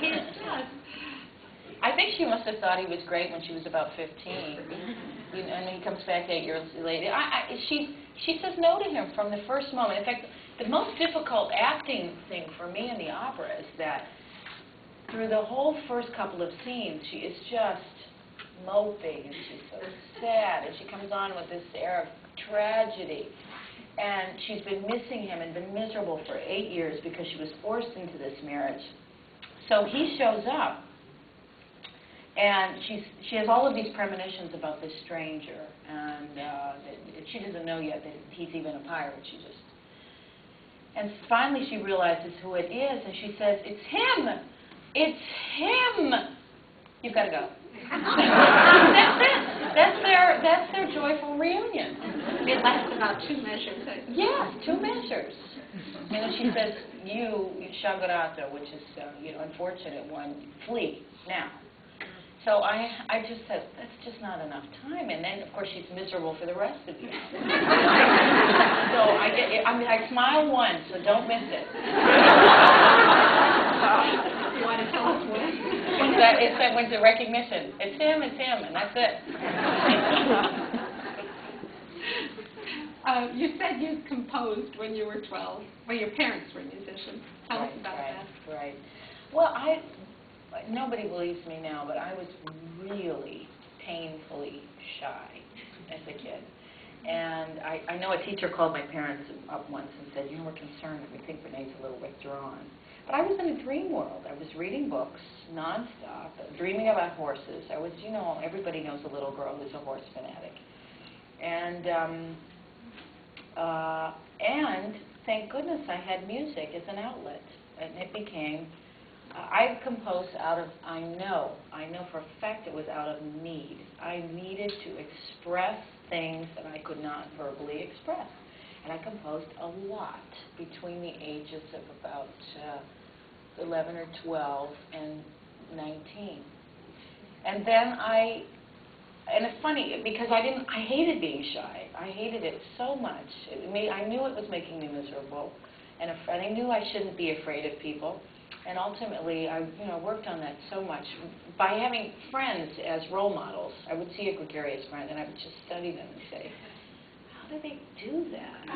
He does. I think she must have thought he was great when she was about 15. You know, and he comes back 8 years later. She says no to him from the first moment. In fact, the most difficult acting thing for me in the opera is that through the whole first couple of scenes, she is just moping, and she's so sad, and she comes on with this air of tragedy. And she's been missing him and been miserable for 8 years because she was forced into this marriage. So he shows up, and she has all of these premonitions about this stranger, and she doesn't know yet that he's even a pirate. And finally she realizes who it is, and she says, "It's him! It's him! You've got to go." That's it. That's their joyful reunion. It lasts about 2 measures. Yes, 2 measures. And then she says, "You, Shagarata," which is, unfortunate one, flee now. So I just said, that's just not enough time. And then, of course, she's miserable for the rest of the hour. So I smile once, so don't miss it. You want to tell us when? It's a recognition. It's him, and that's it. You said you composed when you were 12. Well, your parents were musicians. Tell us about that. Right. Well, nobody believes me now, but I was really painfully shy as a kid. And I know a teacher called my parents up once and said, we're concerned that we think Renee's a little withdrawn. But I was in a dream world. I was reading books nonstop, dreaming about horses. I was, everybody knows a little girl who's a horse fanatic. And thank goodness I had music as an outlet. And it became, I composed out of, I know for a fact it was out of need. I needed to express things that I could not verbally express. And I composed a lot between the ages of about 11 or 12 and 19. And then and it's funny because I hated being shy. I hated it so much. I knew it was making me miserable, and I knew I shouldn't be afraid of people. And ultimately, I worked on that so much by having friends as role models. I would see a gregarious friend, and I would just study them and say, how do they do that?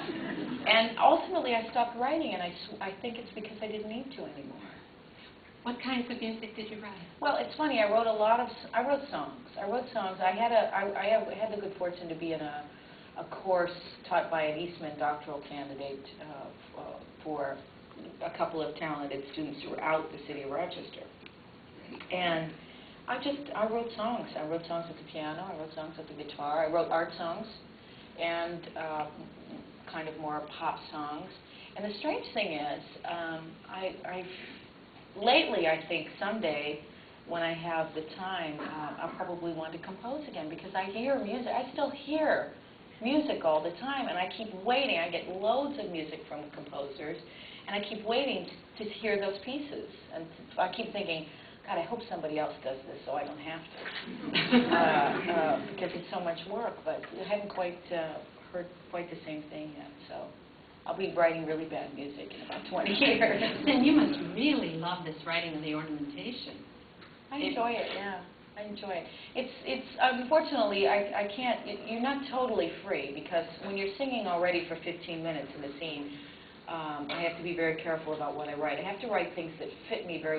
And ultimately, I stopped writing, and I think it's because I didn't need to anymore. What kinds of music did you write? Well, it's funny. I wrote songs. I had the good fortune to be in a course taught by an Eastman doctoral candidate for a couple of talented students throughout the city of Rochester. And I wrote songs. I wrote songs at the piano. I wrote songs at the guitar. I wrote art songs and kind of more pop songs. And the strange thing is, lately I think someday when I have the time, I'll probably want to compose again because I hear music. I still hear music all the time, and I keep waiting. I get loads of music from composers, and I keep waiting to hear those pieces. And I keep thinking, God, I hope somebody else does this so I don't have to, because it's so much work. But I haven't quite heard quite the same thing yet. So I'll be writing really bad music in about 20 years. Then you must really love this writing and the ornamentation. I enjoy it, yeah. I enjoy it. It's unfortunately, I can't, you're not totally free because when you're singing already for 15 minutes in the scene, I have to be very careful about what I write. I have to write things that fit me very